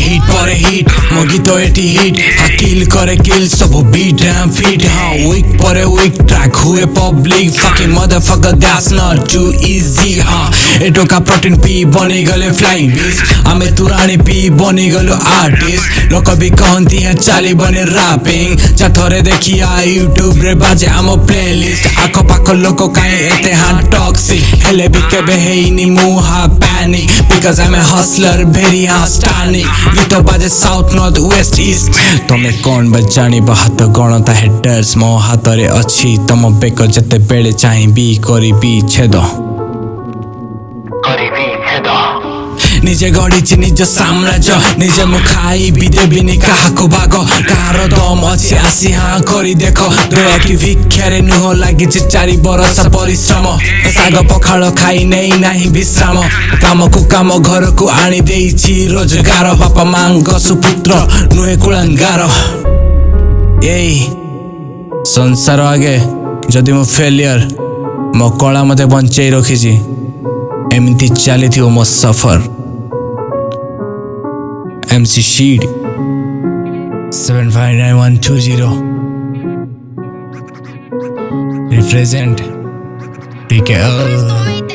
hit परे hit मो गीत एटी हिट किल करे किल सब बीट एम फिट वीक परे वीक ट्रैक हुए public fucking motherfucker that's not too easy एटो का प्रोटीन पी बनी गले फ्लाइंग बीस्ट आमे तुरानी पी बनी गलो आर्टिस्ट लोक भी कहती है चाली बने रैपिंग चाथरे देखिया यूट्यूब रे बाजे आम प्लेलिस्ट आखो पाखो लोक काई एते हां टॉक्सिक हेले भी केबे हेइनी मुहा panic because I am a hustler very outstanding गीत बाजे साउथ नॉर्थ वेस्ट ईस्ट तमे कौन बजानी हाथ गणता हेटर्स मो हाथ रे अछि तम बेक जते बेले चाहिबी करिबी छेद निजे गढ़ी निज साम्राज्य निजे मु खाई भी देविनी काहाको भाग कार दम अच्छी आसी हाँ करी देख दया कि भिक्षारे नुह लगी चारि बरस परिश्रम साग पखाल खाई नहीं नाही विश्राम काम को काम घर को आनी देइछि रोजगार बापा मांग सुपुत्र नुहे कुलांगार एई संसार आगे जदि मो फेलियर मो कला मते बंचै रखिछि एमती चली मो सफर MC Sheed 759120 represent PKL